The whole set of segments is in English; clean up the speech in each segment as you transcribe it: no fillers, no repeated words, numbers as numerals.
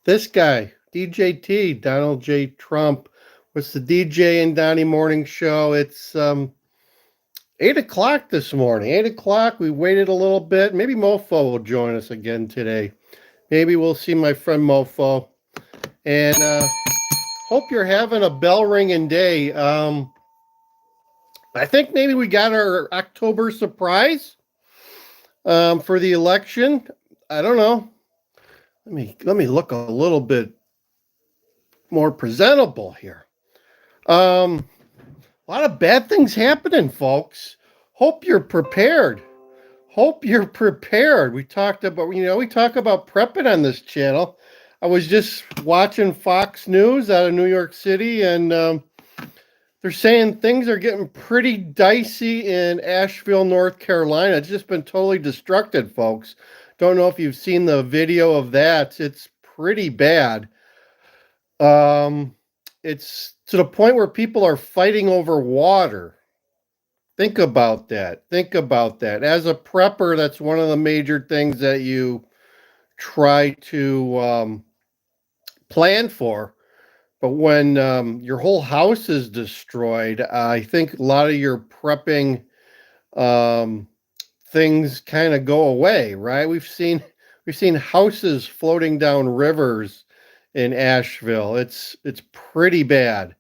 This guy, DJT, Donald J. Trump, was the DJ and Donnie Morning Show. It's 8 o'clock this morning. 8 o'clock. We waited a little bit. Maybe Mofo will join us again today. Maybe we'll see my friend Mofo. And hope you're having a bell ringing day. I think maybe we got our October surprise for the election. I don't know. Let me look a little bit more presentable here. A lot of bad things happening, folks. Hope you're prepared. Hope you're prepared. We talk about prepping on this channel. I was just watching Fox News out of New York City, and they're saying things are getting pretty dicey in Asheville, North Carolina. It's just been totally destructed, folks. Don't know if you've seen the video of that. It's pretty bad. It's to the point where people are fighting over water. Think about that. Think about that. As a prepper, that's one of the major things that you try to plan for. But when your whole house is destroyed, I think a lot of your prepping things kind of go away, right? We've seen houses floating down rivers in Asheville. It's pretty bad.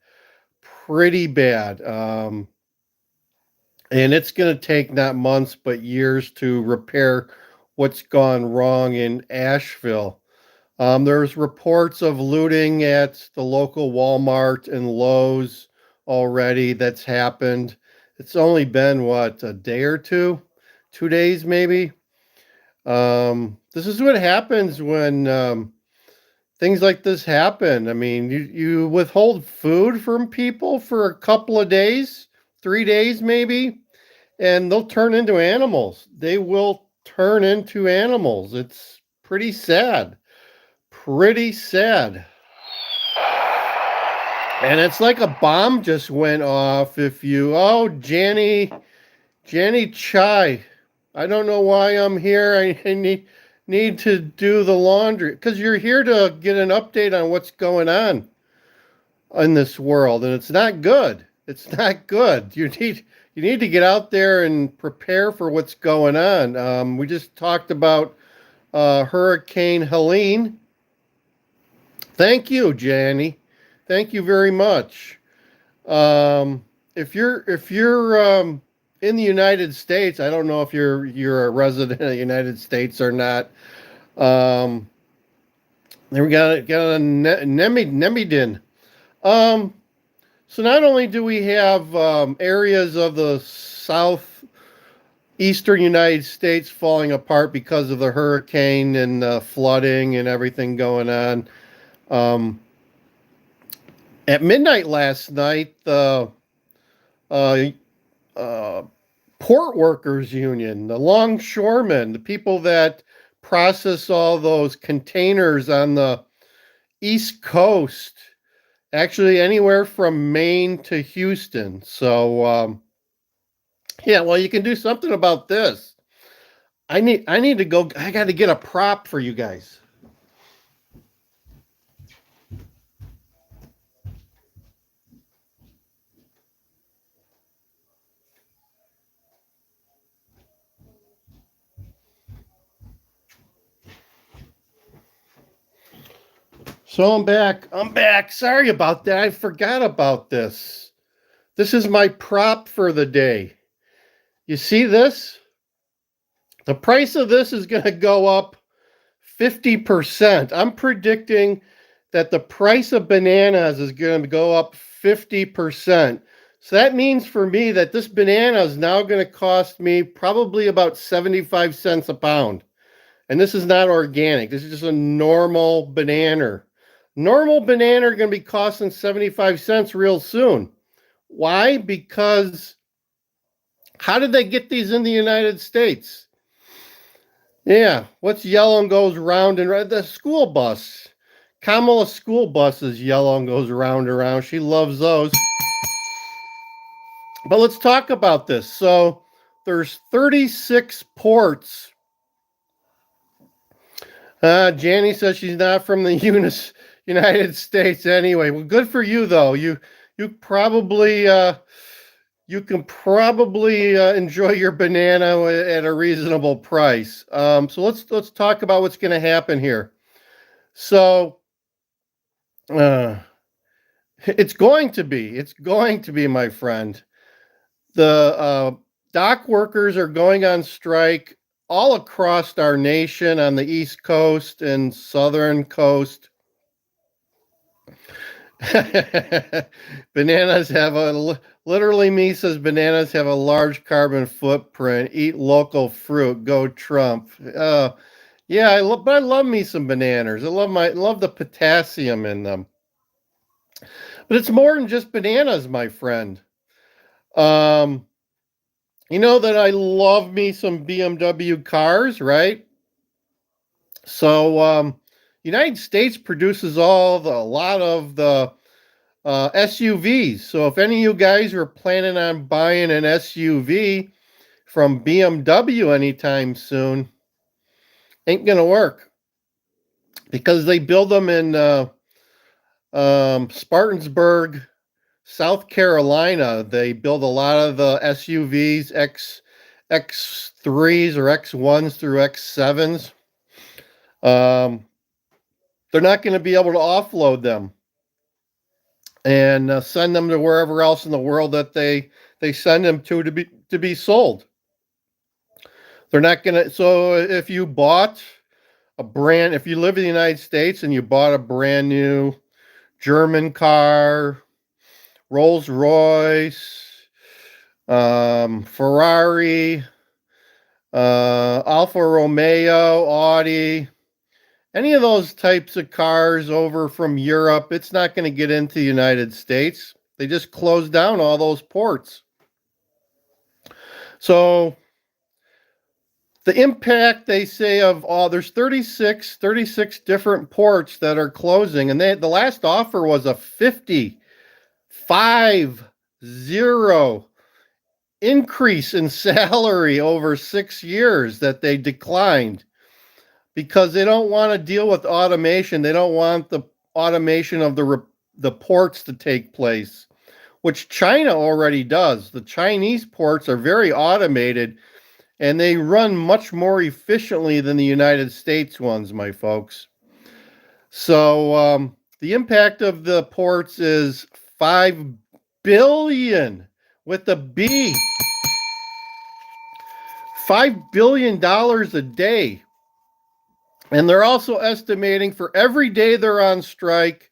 Pretty bad. And it's going to take not months, but years to repair what's gone wrong in Asheville. There's reports of looting at the local Walmart and Lowe's already. That's happened. It's only been, what, a day or two? 2 days, maybe? This is what happens when things like this happen. I mean, you withhold food from people for a couple of days, 3 days maybe, and they'll turn into animals. They will turn into animals. It's pretty sad. Pretty sad. And it's like a bomb just went off. Janny Chai, I don't know why I'm here. I need to do the laundry, because you're here to get an update on what's going on in this world, and it's not good. It's not good. You need to get out there and prepare for what's going on. We just talked about Hurricane Helene. Thank you, Janny. Thank you very much. If you're in the United States, I don't know if you're a resident of the United States or not. There we got a Nemidin. So not only do we have areas of the southeastern United States falling apart because of the hurricane and the flooding and everything going on. At midnight last night, the Port Workers Union, the longshoremen, the people that process all those containers on the East Coast, actually anywhere from Maine to Houston. So, yeah, well, you can do something about this. I need to go. I got to get a prop for you guys. So I'm back. Sorry about that. I forgot about this. This is my prop for the day. You see this? The price of this is going to go up 50%. I'm predicting that the price of bananas is going to go up 50%. So that means for me that this banana is now going to cost me probably about 75 cents a pound. And this is not organic. This is just a normal banana. Normal banana are going to be costing 75 cents real soon. Why? Because how did they get these in the United States? Yeah, what's yellow and goes round and round? The school bus. Kamala's school bus is yellow and goes round and round. She loves those. But let's talk about this. So there's 36 ports Janie says she's not from the United States anyway. Well, good for you though. You probably you can probably enjoy your banana at a reasonable price. So let's talk about what's going to happen here. So uh, it's going to be, my friend. The dock workers are going on strike all across our nation on the East Coast and Southern Coast. Bananas have literally me says bananas have a large carbon footprint. Eat local fruit. Go Trump. Yeah, but I love me some bananas. I love the potassium in them. But it's more than just bananas, my friend. Um, you know that I love me some BMW cars, right? So, United States produces a lot of the SUVs. So, if any of you guys are planning on buying an SUV from BMW anytime soon, ain't gonna work because they build them in Spartansburg, South Carolina. They build a lot of the SUVs, X3s or X1s through X7s. Um, they're not going to be able to offload them and send them to wherever else in the world that they send them to be sold. They're not going to. So if you bought if you live in the United States and you bought a brand new German car, Rolls Royce, Ferrari, Alfa Romeo, Audi, any of those types of cars over from Europe, it's not going to get into the United States. They just closed down all those ports. So the impact, they say, there's 36 different ports that are closing, and the last offer was a 50 increase in salary over 6 years that they declined because they don't want to deal with automation. They don't want the automation of the ports to take place, which China already does. The Chinese ports are very automated and they run much more efficiently than the United States ones, my folks. So the impact of the ports is 5 billion with a B. $5 billion a day. And they're also estimating for every day they're on strike,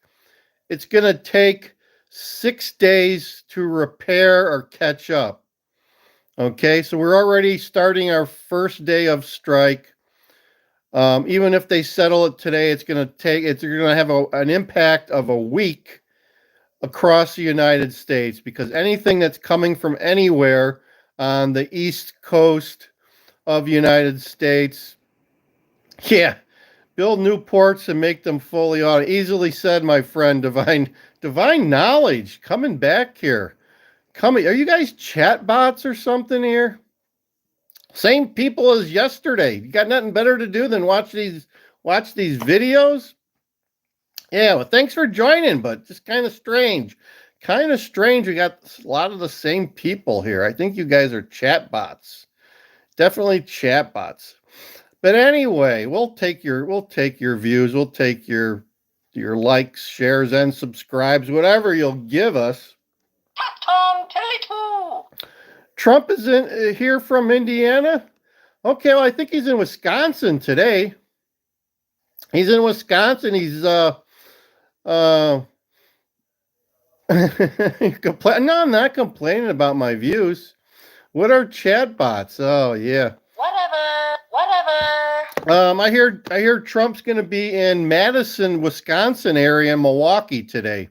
it's going to take 6 days to repair or catch up. Okay, so we're already starting our first day of strike. Even if they settle it today, it's going to have an impact of a week across the United States because anything that's coming from anywhere on the East Coast of the United States, yeah, build new ports and make them fully automated. Easily said, my friend. Divine knowledge coming back here. Are you guys chatbots or something here? Same people as yesterday. You got nothing better to do than watch these videos? Yeah, well, thanks for joining, but just kind of strange. We got a lot of the same people here. I think you guys are chatbots. Definitely chatbots. But anyway, we'll take your views, we'll take your likes, shares, and subscribes, whatever you'll give us. Trump is here from Indiana. Okay, well, I think he's in Wisconsin today. He's in Wisconsin. He's no, I'm not complaining about my views. What are chatbots? Oh yeah. I hear Trump's going to be in Madison, Wisconsin area, Milwaukee today.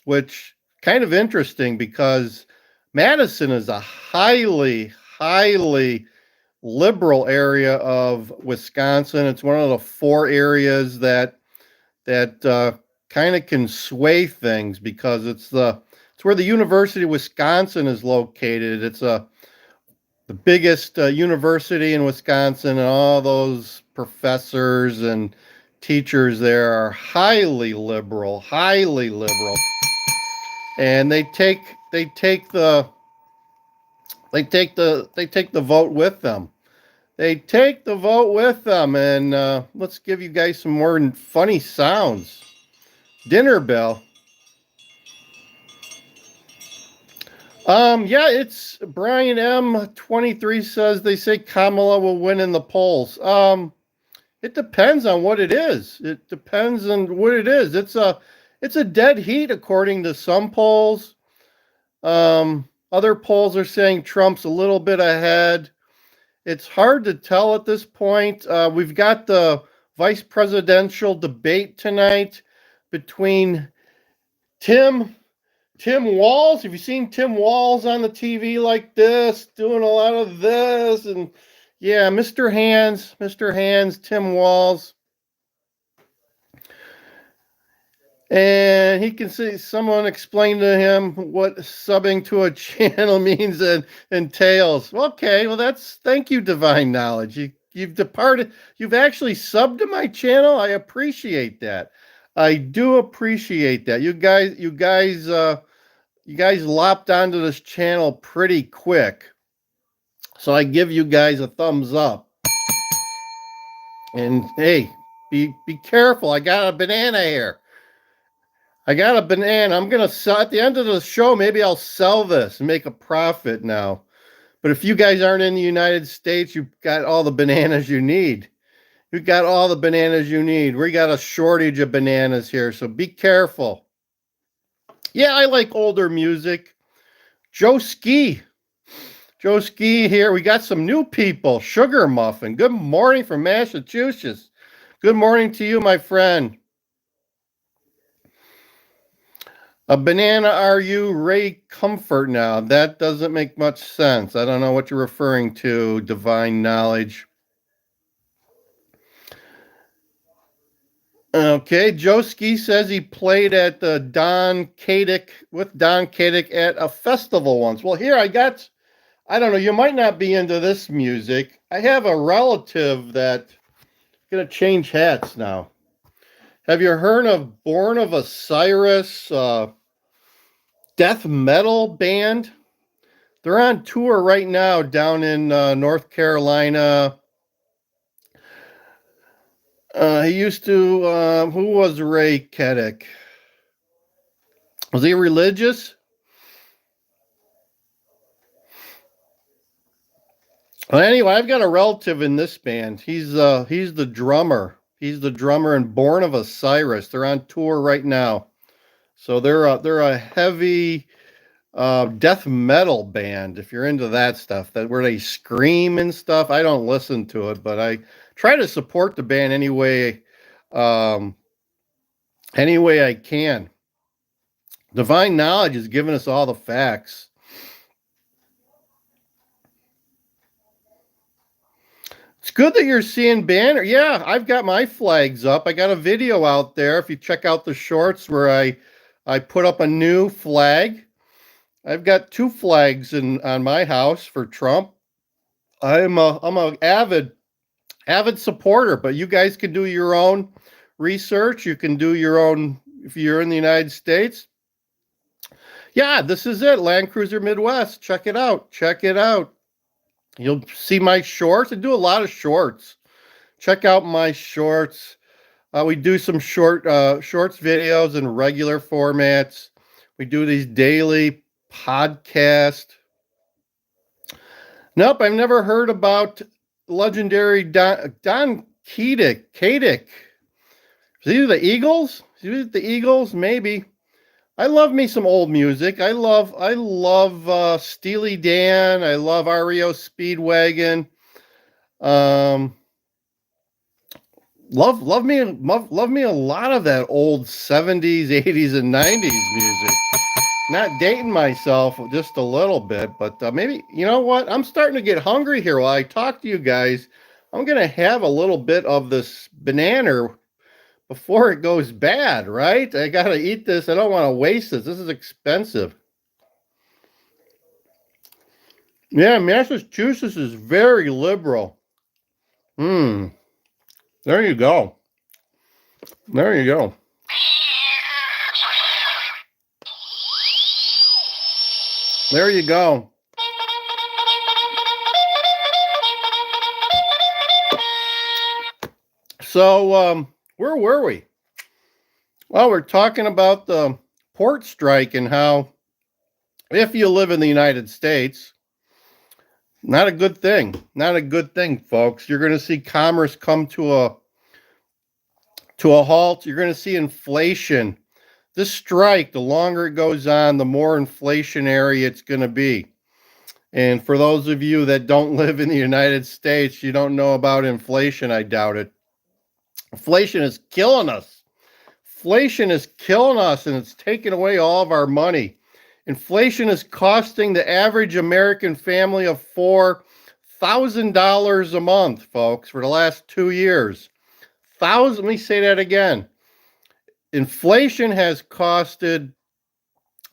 Which kind of interesting because Madison is a highly liberal area of Wisconsin. It's one of the 4 areas that kind of can sway things because it's where the University of Wisconsin is located. It's the biggest university in Wisconsin, and all those professors and teachers there are highly liberal, and they take the vote with them. They take the vote with them, and let's give you guys some more funny sounds. Dinner bell. Yeah, it's Brian M23 says they say Kamala will win in the polls. It depends on what it is. It depends on what it is. It's a dead heat according to some polls. Other polls are saying Trump's a little bit ahead. It's hard to tell at this point. We've got the vice presidential debate tonight between Tim Walz. Have you seen Tim Walz on the TV like this, doing a lot of this? And yeah, Mr. Hands, Tim Walz. And he can see someone explain to him what subbing to a channel means and entails. Okay, well thank you, Divine Knowledge. You've departed. You've actually subbed to my channel. I appreciate that. I do appreciate that. You guys lopped onto this channel pretty quick. So I give you guys a thumbs up. And hey, be careful. I got a banana here. I got a banana. I'm going to sell at the end of the show. Maybe I'll sell this and make a profit now. But if you guys aren't in the United States, you've got all the bananas you need. You've got all the bananas you need. We got a shortage of bananas here, so be careful. Yeah, I like older music. Joe Ski here. We got some new people. Sugar Muffin. Good morning from Massachusetts. Good morning to you, my friend. A banana, are you Ray Comfort now? That doesn't make much sense. I don't know what you're referring to, Divine Knowledge. Okay, Joe Ski says he played at the Don Kadick at a festival once. Well, here I don't know, you might not be into this music. I have a relative that's going to change hats now. Have you heard of Born of Osiris death metal band? They're on tour right now down in North Carolina. He used to, who was Ray Kadick? Was he religious? Well, anyway, I've got a relative in this band. He's the drummer. He's the drummer in Born of Osiris. They're on tour right now. So they're a heavy death metal band. If you're into that stuff, that where they scream and stuff. I don't listen to it, but I try to support the band any way I can. Divine Knowledge is giving us all the facts. It's good that you're seeing banner. Yeah, I've got my flags up. I got a video out there. If you check out the shorts where I put up a new flag. I've got 2 flags on my house for Trump. I'm a avid supporter, but you guys can do your own research. You can do your own if you're in the United States. Yeah, this is it. Land Cruiser Midwest. Check it out. Check it out. You'll see my shorts. I do a lot of shorts. Check out my shorts. We do some shorts videos in regular formats. We do these daily podcasts. Nope, I've never heard about legendary Don Kadick. Is he the Eagles? Is he the Eagles? Maybe. I love me some old music. I love Steely Dan. I love REO Speedwagon. Love me a lot of that old 70s, 80s, and 90s music. Not dating myself just a little bit, but maybe, you know what? I'm starting to get hungry here while I talk to you guys. I'm going to have a little bit of this banana before it goes bad, right? I got to eat this. I don't want to waste this. This is expensive. Yeah, Massachusetts is very liberal. There you go. There you go. There you go. So, where were we? Well, we're talking about the port strike and how, if you live in the United States, not a good thing. Not a good thing, folks. You're going to see commerce come to a halt. You're going to see inflation. This strike, the longer it goes on, the more inflationary it's going to be. And for those of you that don't live in the United States, you don't know about inflation, I doubt it. Inflation is killing us. Inflation is killing us, and it's taking away all of our money. Inflation is costing the average American family of $4,000 a month, folks, for the last 2 years. Let me say that again. Inflation has costed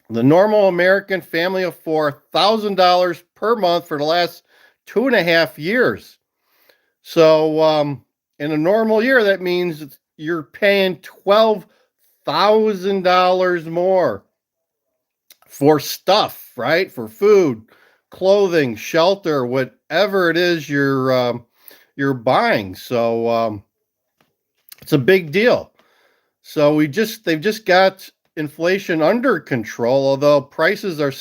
the normal American family of $4,000 per month for the last 2.5 years. So, in a normal year, that means you're paying $12,000 more for stuff, right? For food, clothing, shelter, whatever it is you're buying. So, it's a big deal. So they've just got inflation under control, although prices of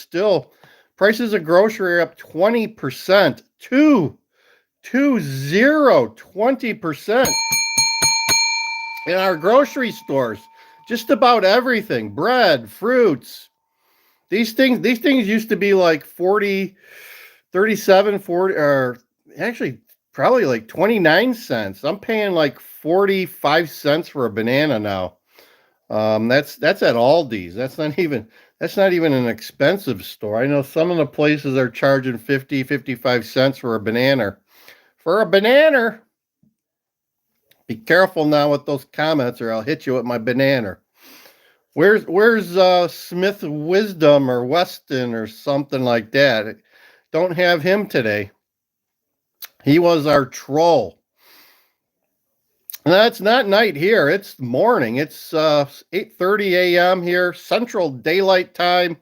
grocery are up 20%, 20% in our grocery stores. Just about everything, bread, fruits. These things used to be like 40, 37, 40, or actually probably like 29 cents. I'm paying like 45 cents for a banana now. That's at Aldi's. That's not even an expensive store. I know some of the places are charging 50, 55 cents for a banana. For a banana. Be careful now with those comments or I'll hit you with my banana. Where's Smith Wisdom or Weston or something like that? Don't have him today. He was our troll. No, it's not night here. It's morning. It's 8:30 a.m. here, Central Daylight Time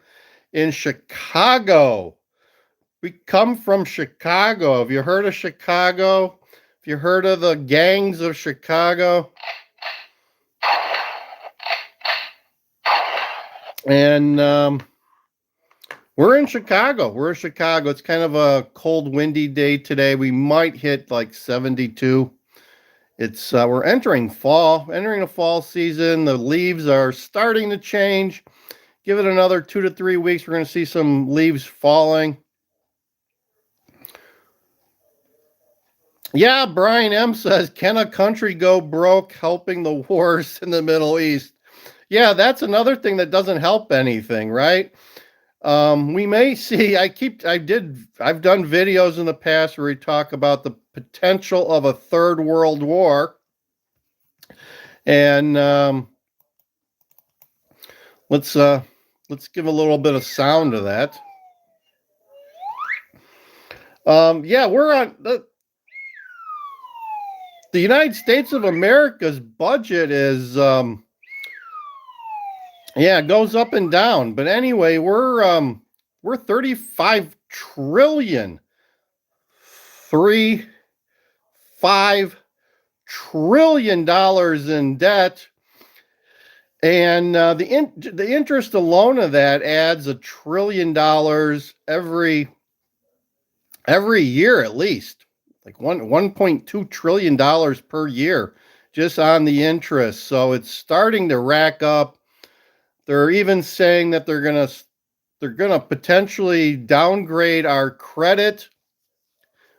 in Chicago. We come from Chicago. Have you heard of Chicago? Have you heard of the gangs of Chicago? And we're in Chicago. It's kind of a cold, windy day today. We might hit like 72. It's we're entering the fall season. The leaves are starting to change. Give it another 2 to 3 weeks. We're going to see some leaves falling. Yeah, Brian M says, can a country go broke helping the wars in the Middle East? Yeah, that's another thing that doesn't help anything, right? We may see, I've done videos in the past where we talk about the potential of a third world war. And let's give a little bit of sound to that. Yeah, we're on the United States of America's budget is goes up and down. But anyway, we're 35 trillion. $35 trillion in debt. And the interest alone of that adds $1 trillion every year at least, like $1.2 trillion per year just on the interest. So it's starting to rack up. They're even saying that they're gonna potentially downgrade our credit.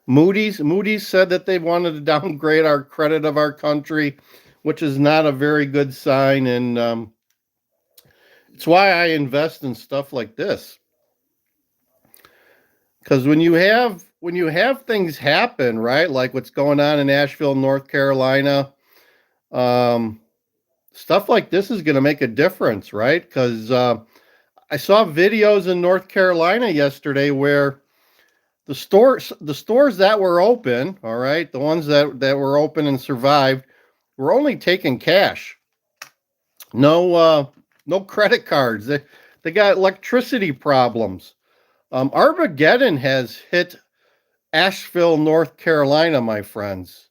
Moody's said that they wanted to downgrade our credit of our country, which is not a very good sign. And it's why I invest in stuff like this. Because when you have things happen, right, like what's going on in Asheville, North Carolina, stuff like this is going to make a difference, right? Because I saw videos in North Carolina yesterday where the stores that were open, all right, the ones that were open and survived, We're only taking cash. No credit cards. They got electricity problems. Armageddon has hit Asheville, North Carolina, my friends.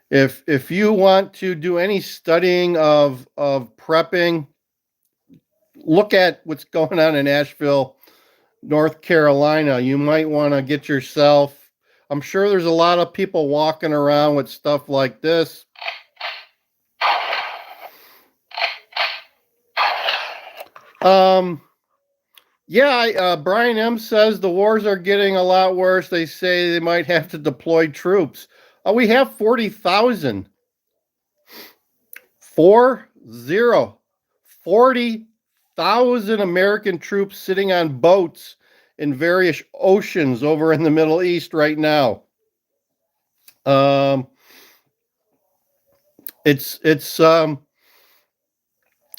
If you want to do any studying of prepping, look at what's going on in Asheville, North Carolina. You might want to get yourself. I'm sure there's a lot of people walking around with stuff like this. Yeah, Brian M says the wars are getting a lot worse. They say they might have to deploy troops. We have 40,000. 40,000 American troops sitting on boats in various oceans over in the Middle East right now. It's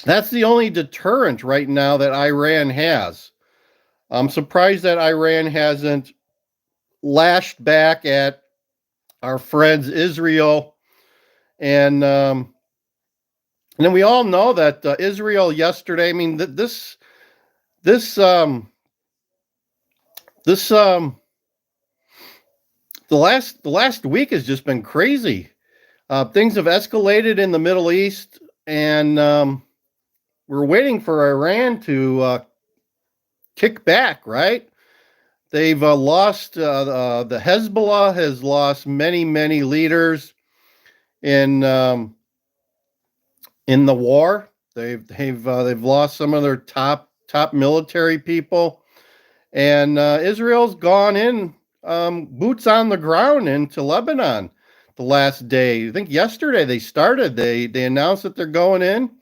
that's the only deterrent right now that Iran has. I'm surprised that Iran hasn't lashed back at our friends Israel, and then we all know that Israel yesterday. I mean, this the last week has just been crazy. Things have escalated in the Middle East, and we're waiting for Iran to kick back, right? They've lost, the Hezbollah has lost many leaders in the war. They've lost some of their top military people, and Israel's gone in boots on the ground into Lebanon the last day. I think yesterday they started. They announced that they're going in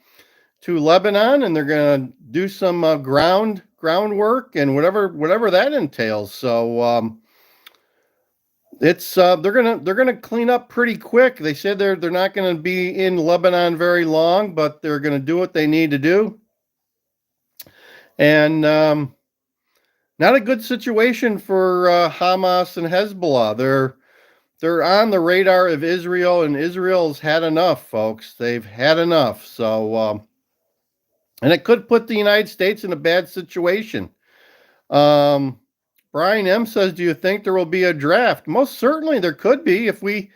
to Lebanon, and they're going to do some groundwork and whatever that entails. So it's they're gonna clean up pretty quick. They said they're not going to be in Lebanon very long, but they're going to do what they need to do. And not a good situation for Hamas and Hezbollah. They're on the radar of Israel, and Israel's had enough, folks. They've had enough. So and it could put the United States in a bad situation. Brian M says, do you think there will be a draft? Most certainly there could be. If we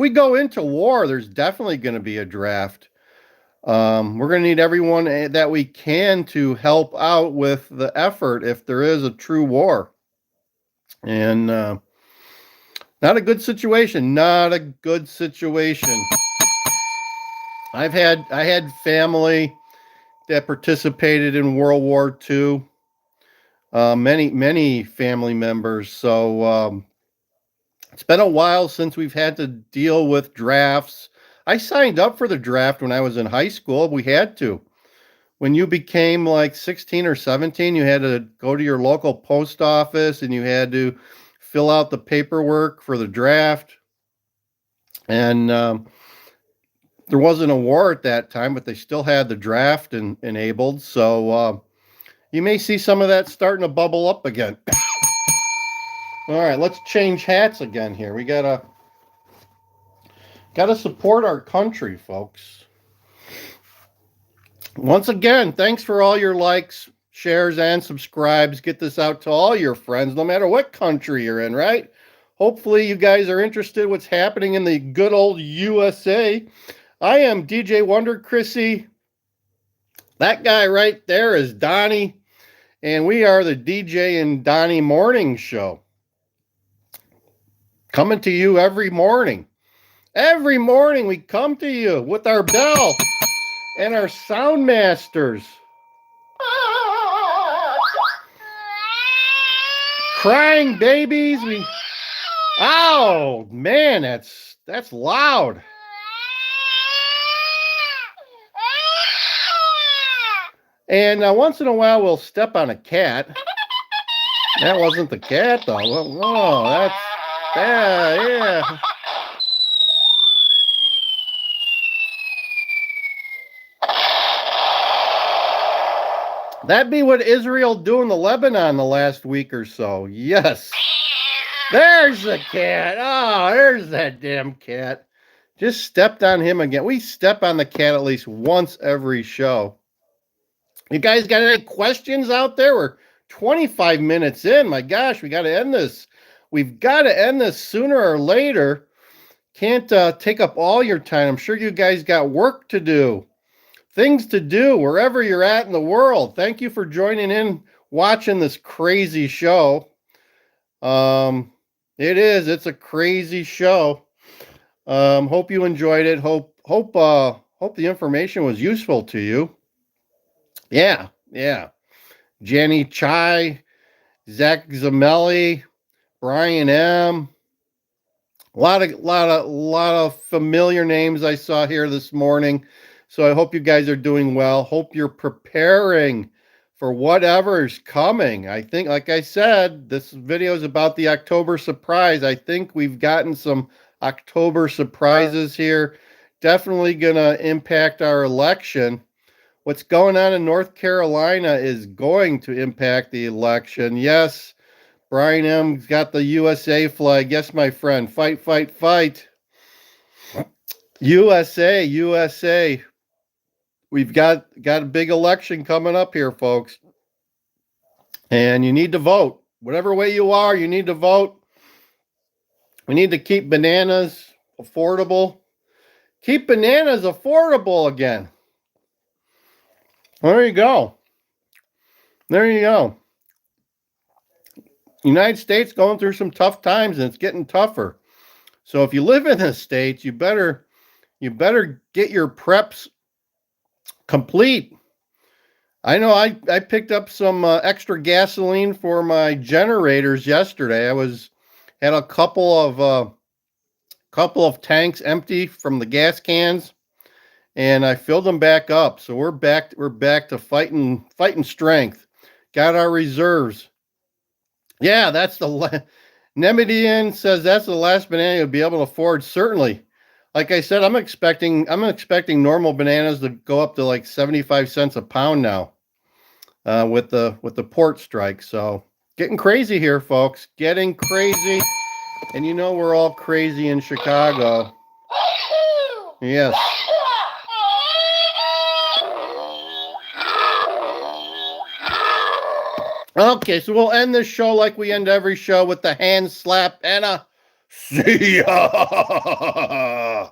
go into war, there's definitely going to be a draft. We're going to need everyone that we can to help out with the effort if there is a true war. And not a good situation. Not a good situation. I had family that participated in World War II. Many family members. So it's been a while since we've had to deal with drafts. I signed up for the draft when I was in high school. We had to. When you became like 16 or 17, you had to go to your local post office and you had to fill out the paperwork for the draft. And there wasn't a war at that time, but they still had the draft enabled. So you may see some of that starting to bubble up again. All right, let's change hats again here. We gotta support our country, folks. Once again, thanks for all your likes, shares, and subscribes. Get this out to all your friends, no matter what country you're in, right? Hopefully you guys are interested in what's happening in the good old USA. I am DJ Wonder Chrissy. That guy right there is Donnie. And we are the DJ and Donnie Morning Show. Coming to you every morning. Every morning we come to you with our bell and our sound masters. Crying babies. Oh, man, that's loud. And once in a while, we'll step on a cat. That wasn't the cat, though. Oh, yeah. That'd be what Israel doing to Lebanon the last week or so. Yes. There's the cat. Oh, there's that damn cat. Just stepped on him again. We step on the cat at least once every show. You guys got any questions out there? We're 25 minutes in. My gosh, we got to end this. We've got to end this sooner or later. Can't take up all your time. I'm sure you guys got work to do, things to do wherever you're at in the world. Thank you for joining in, watching this crazy show. It's a crazy show. Hope you enjoyed it. Hope the information was useful to you. Yeah. Jenny Chai, Zach Zamelli, Brian M. A lot of familiar names I saw here this morning. So I hope you guys are doing well. Hope you're preparing for whatever's coming. I think, like I said, this video is about the October surprise. I think we've gotten some October surprises here. Definitely going to impact our election. What's going on in North Carolina is going to impact the election. Yes, Brian M's got the USA flag. Yes, my friend. Fight, fight, fight. USA, USA. We've got a big election coming up here, folks. And you need to vote. Whatever way you are, you need to vote. We need to keep bananas affordable. Keep bananas affordable again. There you go. There you go. United States going through some tough times, and it's getting tougher. So if you live in the States, you better get your preps complete. I know I picked up some extra gasoline for my generators yesterday. Had a couple of tanks empty from the gas cans, and I filled them back up. So we're back to fighting strength. Got our reserves. Yeah, that's Nemedian says that's the last banana you'll be able to afford. Certainly. Like I said, I'm expecting normal bananas to go up to like 75 cents a pound now, with the port strike. So getting crazy here, folks. Getting crazy. And you know we're all crazy in Chicago. Yes. Okay, so we'll end this show like we end every show with the hand slap and a see ya.